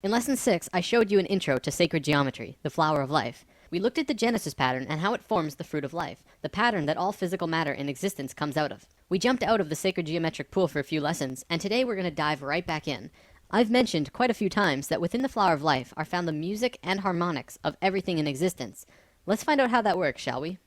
In Lesson 6, I showed you an intro to sacred geometry, the flower of life. We looked at the Genesis pattern and how it forms the fruit of life, the pattern that all physical matter in existence comes out of. We jumped out of the sacred geometric pool for a few lessons, and today we're going to dive right back in. I've mentioned quite a few times that within the flower of life are found the music and harmonics of everything in existence. Let's find out how that works, shall we?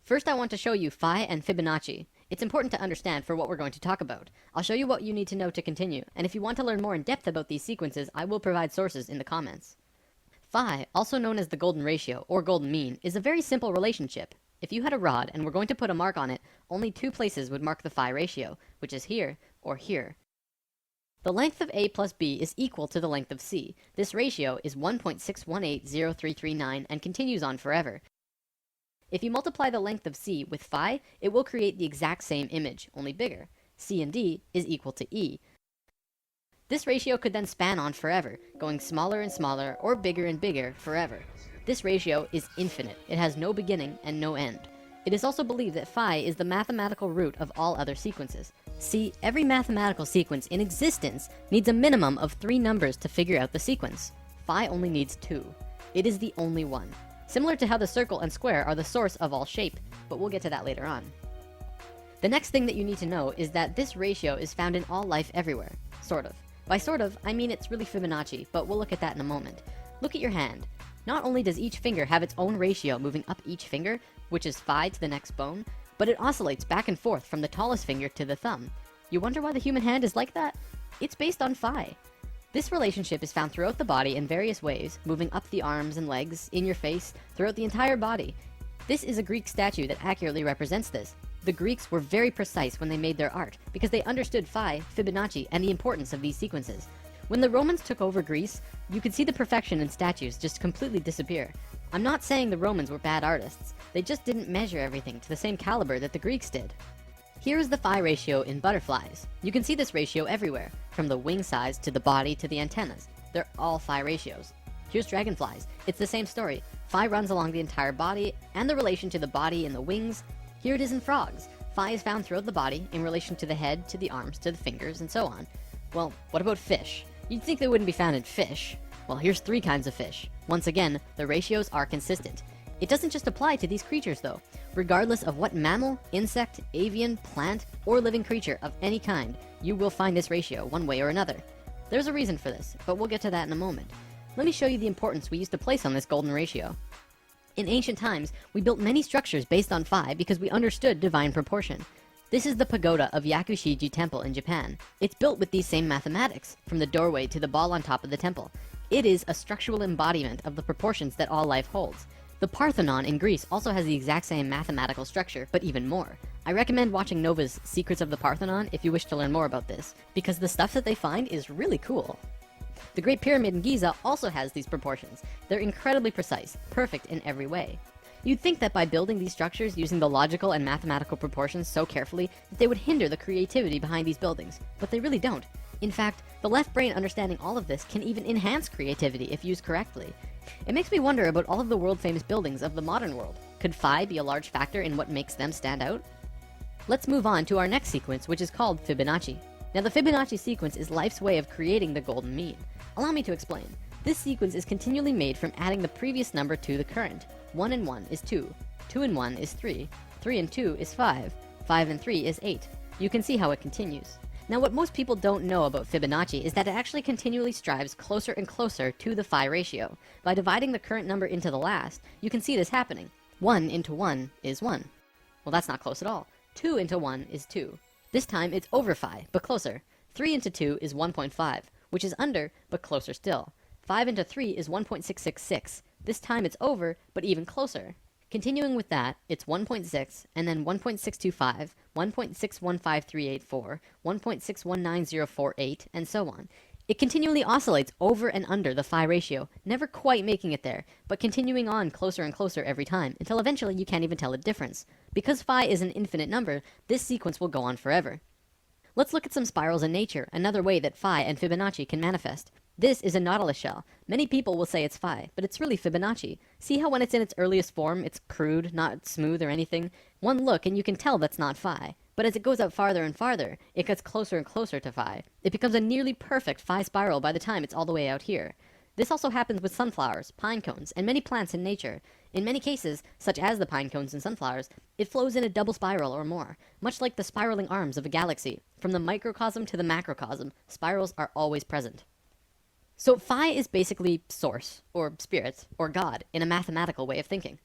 First, I want to show you phi and Fibonacci. It's important to understand for what we're going to talk about. I'll show you what you need to know to continue, and if you want to learn more in depth about these sequences, I will provide sources in the comments. Phi, also known as the golden ratio or golden mean, is a very simple relationship. If you had a rod and were going to put a mark on it, only two places would mark the phi ratio, which is here or here. The length of A plus B is equal to the length of C. This ratio is 1.6180339 and continues on forever. If you multiply the length of C with phi, it will create the exact same image, only bigger. C and D is equal to E. This ratio could then span on forever, going smaller and smaller or bigger and bigger forever. This ratio is infinite. It has no beginning and no end. It is also believed that phi is the mathematical root of all other sequences. See, every mathematical sequence in existence needs a minimum of 3 numbers to figure out the sequence. Phi only needs 2. It is the only one. Similar to how the circle and square are the source of all shape, but we'll get to that later on. The next thing that you need to know is that this ratio is found in all life everywhere. Sort of. By sort of, I mean it's really Fibonacci, but we'll look at that in a moment. Look at your hand. Not only does each finger have its own ratio moving up each finger, which is phi to the next bone, but it oscillates back and forth from the tallest finger to the thumb. You wonder why the human hand is like that? It's based on phi. This relationship is found throughout the body in various ways, moving up the arms and legs, in your face, throughout the entire body. This is a Greek statue that accurately represents this. The Greeks were very precise when they made their art, because they understood phi, Fibonacci, and the importance of these sequences. When the Romans took over Greece, you could see the perfection in statues just completely disappear. I'm not saying the Romans were bad artists, they just didn't measure everything to the same caliber that the Greeks did. Here is the phi ratio in butterflies. You can see this ratio everywhere, from the wing size to the body to the antennas. They're all phi ratios. Here's dragonflies. It's the same story. Phi runs along the entire body and the relation to the body and the wings. Here it is in frogs. Phi is found throughout the body in relation to the head, to the arms, to the fingers, and so on. Well, what about fish? You'd think they wouldn't be found in fish. Well, here's 3 kinds of fish. Once again, the ratios are consistent. It doesn't just apply to these creatures though. Regardless of what mammal, insect, avian, plant, or living creature of any kind, you will find this ratio one way or another. There's a reason for this, but we'll get to that in a moment. Let me show you the importance we used to place on this golden ratio. In ancient times, we built many structures based on phi because we understood divine proportion. This is the pagoda of Yakushiji Temple in Japan. It's built with these same mathematics, from the doorway to the ball on top of the temple. It is a structural embodiment of the proportions that all life holds. The Parthenon in Greece also has the exact same mathematical structure, but even more. I recommend watching Nova's Secrets of the Parthenon if you wish to learn more about this, because the stuff that they find is really cool. The Great Pyramid in Giza also has these proportions. They're incredibly precise, perfect in every way. You'd think that by building these structures using the logical and mathematical proportions so carefully, that they would hinder the creativity behind these buildings, but they really don't. In fact, the left brain understanding all of this can even enhance creativity if used correctly. It makes me wonder about all of the world-famous buildings of the modern world. Could phi be a large factor in what makes them stand out? Let's move on to our next sequence, which is called Fibonacci. Now, the Fibonacci sequence is life's way of creating the golden mean. Allow me to explain. This sequence is continually made from adding the previous number to the current. 1 and 1 is 2. 2 and 1 is 3. 3 and 2 is 5. 5 and 3 is 8. You can see how it continues. Now, what most people don't know about Fibonacci is that it actually continually strives closer and closer to the phi ratio. By dividing the current number into the last, you can see this happening. 1 into 1 is 1. Well, that's not close at all. 2 into 1 is 2. This time it's over phi, but closer. 3 into 2 is 1.5, which is under, but closer still. 5 into 3 is 1.666. This time it's over, but even closer. Continuing with that, it's 1.6, and then 1.625, 1.615384, 1.619048, and so on. It continually oscillates over and under the phi ratio, never quite making it there, but continuing on closer and closer every time, until eventually you can't even tell the difference. Because phi is an infinite number, this sequence will go on forever. Let's look at some spirals in nature, another way that phi and Fibonacci can manifest. This is a nautilus shell. Many people will say it's phi, but it's really Fibonacci. See how when it's in its earliest form, it's crude, not smooth or anything? One look and you can tell that's not phi. But as it goes out farther and farther, it gets closer and closer to phi. It becomes a nearly perfect phi spiral by the time it's all the way out here. This also happens with sunflowers, pine cones, and many plants in nature. In many cases, such as the pine cones and sunflowers, it flows in a double spiral or more, much like the spiraling arms of a galaxy. From the microcosm to the macrocosm, spirals are always present. So phi is basically source, or spirit, or God, in a mathematical way of thinking.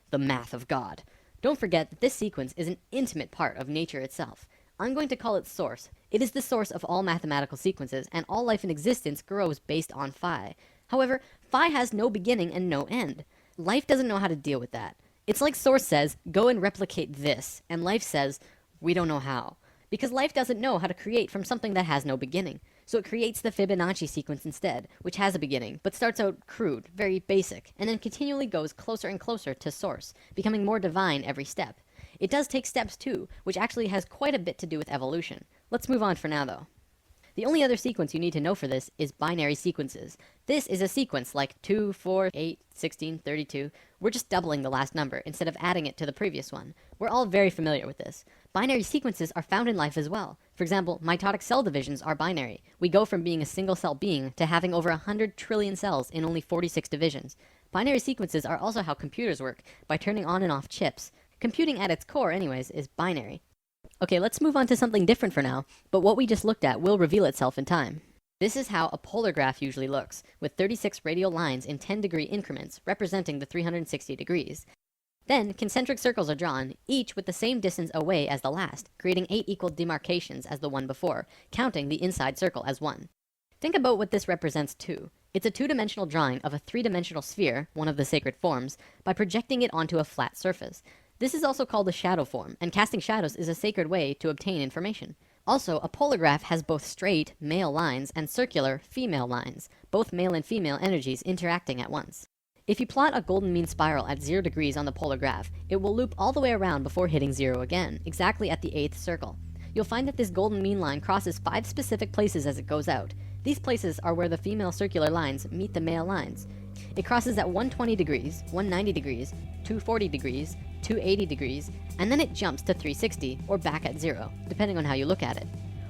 The math of God. Don't forget that this sequence is an intimate part of nature itself. I'm going to call it source. It is the source of all mathematical sequences, and all life in existence grows based on phi. However, phi has no beginning and no end. Life doesn't know how to deal with that. It's like source says, go and replicate this, and life says, we don't know how. Because life doesn't know how to create from something that has no beginning. So it creates the Fibonacci sequence instead, which has a beginning, but starts out crude, very basic, and then continually goes closer and closer to source, becoming more divine every step. It does take steps too, which actually has quite a bit to do with evolution. Let's move on for now though. The only other sequence you need to know for this is binary sequences. This is a sequence like 2, 4, 8, 16, 32. We're just doubling the last number instead of adding it to the previous one. We're all very familiar with this. Binary sequences are found in life as well. For example, mitotic cell divisions are binary. We go from being a single cell being to having over 100 trillion cells in only 46 divisions. Binary sequences are also how computers work, by turning on and off chips. Computing at its core anyways is binary. Okay, let's move on to something different for now, but what we just looked at will reveal itself in time. This is how a polar graph usually looks, with 36 radial lines in 10-degree increments representing the 360 degrees. Then, concentric circles are drawn, each with the same distance away as the last, creating 8 equal demarcations as the one before, counting the inside circle as 1. Think about what this represents too. It's a two-dimensional drawing of a three-dimensional sphere, one of the sacred forms, by projecting it onto a flat surface. This is also called a shadow form, and casting shadows is a sacred way to obtain information. Also, a polar graph has both straight, male lines, and circular, female lines, both male and female energies interacting at once. If you plot a golden mean spiral at 0 degrees on the polar graph, it will loop all the way around before hitting 0 again, exactly at the 8th circle. You'll find that this golden mean line crosses 5 specific places as it goes out. These places are where the female circular lines meet the male lines. It crosses at 120 degrees, 190 degrees, 240 degrees, 280 degrees, and then it jumps to 360, or back at 0, depending on how you look at it.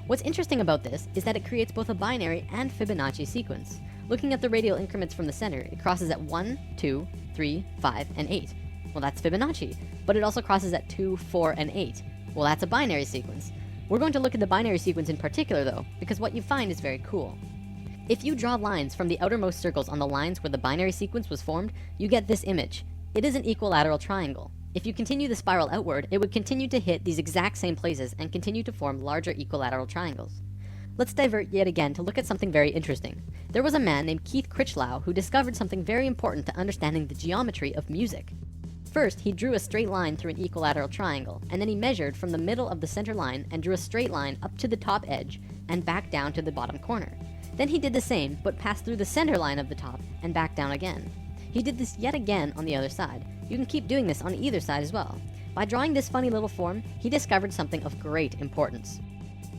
What's interesting about this is that it creates both a binary and Fibonacci sequence. Looking at the radial increments from the center, it crosses at 1, 2, 3, 5, and 8. Well, that's Fibonacci, but it also crosses at 2, 4, and 8. Well, that's a binary sequence. We're going to look at the binary sequence in particular though, because what you find is very cool. If you draw lines from the outermost circles on the lines where the binary sequence was formed, you get this image. It is an equilateral triangle. If you continue the spiral outward, it would continue to hit these exact same places and continue to form larger equilateral triangles. Let's divert yet again to look at something very interesting. There was a man named Keith Critchlow who discovered something very important to understanding the geometry of music. First, he drew a straight line through an equilateral triangle, and then he measured from the middle of the center line and drew a straight line up to the top edge and back down to the bottom corner. Then he did the same, but passed through the center line of the top and back down again. He did this yet again on the other side. You can keep doing this on either side as well. By drawing this funny little form, he discovered something of great importance.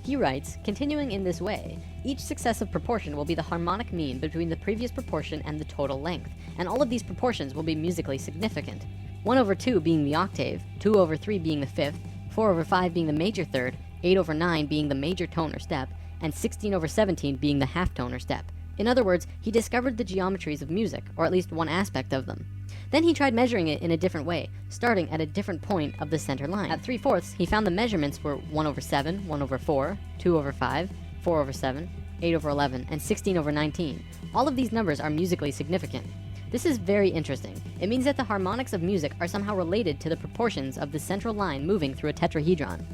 He writes, continuing in this way, each successive proportion will be the harmonic mean between the previous proportion and the total length, and all of these proportions will be musically significant. 1/2 being the octave, 2/3 being the fifth, 4/5 being the major third, 8/9 being the major tone or step, and 16/17 being the half tone or step. In other words, he discovered the geometries of music, or at least one aspect of them. Then he tried measuring it in a different way, starting at a different point of the center line. At 3/4, he found the measurements were 1/7, 1/4, 2/5, 4/7, 8/11, and 16/19. All of these numbers are musically significant. This is very interesting. It means that the harmonics of music are somehow related to the proportions of the central line moving through a tetrahedron.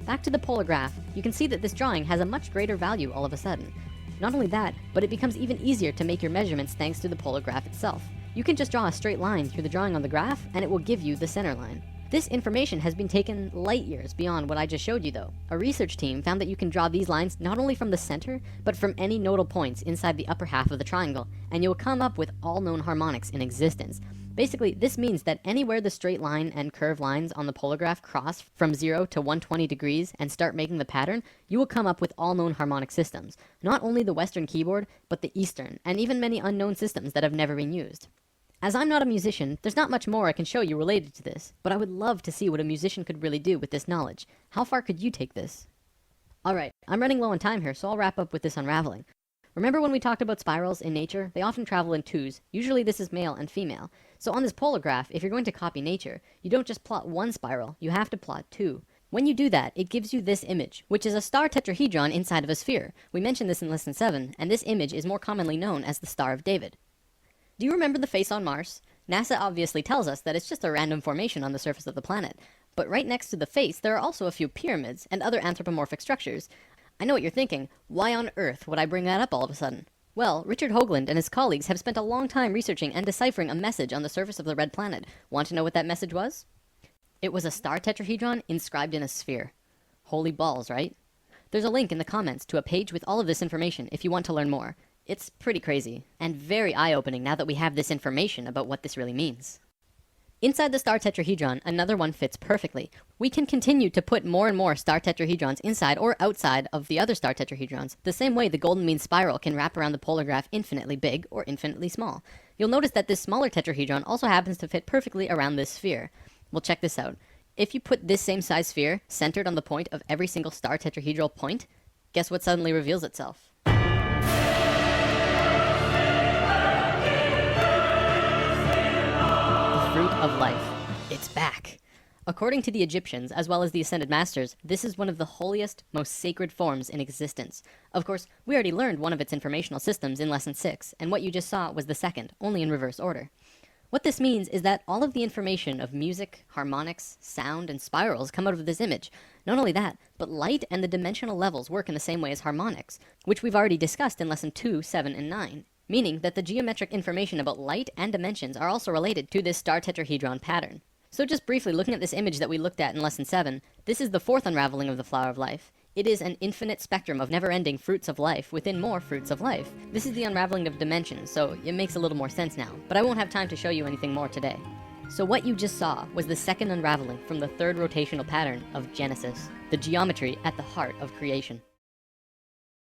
Back to the polar graph, you can see that this drawing has a much greater value all of a sudden. Not only that, but it becomes even easier to make your measurements thanks to the polar graph itself. You can just draw a straight line through the drawing on the graph, and it will give you the center line. This information has been taken light years beyond what I just showed you though. A research team found that you can draw these lines not only from the center, but from any nodal points inside the upper half of the triangle, and you'll come up with all known harmonics in existence. Basically, this means that anywhere the straight line and curved lines on the polar graph cross from 0 to 120 degrees and start making the pattern, you will come up with all known harmonic systems. Not only the Western keyboard, but the Eastern, and even many unknown systems that have never been used. As I'm not a musician, there's not much more I can show you related to this, but I would love to see what a musician could really do with this knowledge. How far could you take this? Alright, I'm running low on time here, so I'll wrap up with this unraveling. Remember when we talked about spirals in nature? They often travel in twos. Usually this is male and female. So on this polar graph, if you're going to copy nature, you don't just plot one spiral, you have to plot two. When you do that, it gives you this image, which is a star tetrahedron inside of a sphere. We mentioned this in lesson 7, and this image is more commonly known as the Star of David. Do you remember the face on Mars? NASA obviously tells us that it's just a random formation on the surface of the planet. But right next to the face, there are also a few pyramids and other anthropomorphic structures. I know what you're thinking. Why on earth would I bring that up all of a sudden? Well, Richard Hoagland and his colleagues have spent a long time researching and deciphering a message on the surface of the red planet. Want to know what that message was? It was a star tetrahedron inscribed in a sphere. Holy balls, right? There's a link in the comments to a page with all of this information if you want to learn more. It's pretty crazy, and very eye-opening now that we have this information about what this really means. Inside the star tetrahedron, another one fits perfectly. We can continue to put more and more star tetrahedrons inside or outside of the other star tetrahedrons, the same way the golden mean spiral can wrap around the polar graph infinitely big or infinitely small. You'll notice that this smaller tetrahedron also happens to fit perfectly around this sphere. Well, check this out. If you put this same size sphere centered on the point of every single star tetrahedral point, guess what suddenly reveals itself? Fruit of life. It's back. According to the Egyptians, as well as the Ascended Masters, this is one of the holiest, most sacred forms in existence. Of course, we already learned one of its informational systems in lesson 6, and what you just saw was the second, only in reverse order. What this means is that all of the information of music, harmonics, sound, and spirals come out of this image. Not only that, but light and the dimensional levels work in the same way as harmonics, which we've already discussed in lesson 2, 7, and 9. Meaning that the geometric information about light and dimensions are also related to this star tetrahedron pattern. So just briefly looking at this image that we looked at in lesson 7, this is the fourth unraveling of the flower of life. It is an infinite spectrum of never-ending fruits of life within more fruits of life. This is the unraveling of dimensions, so it makes a little more sense now, but I won't have time to show you anything more today. So what you just saw was the second unraveling from the third rotational pattern of Genesis, the geometry at the heart of creation.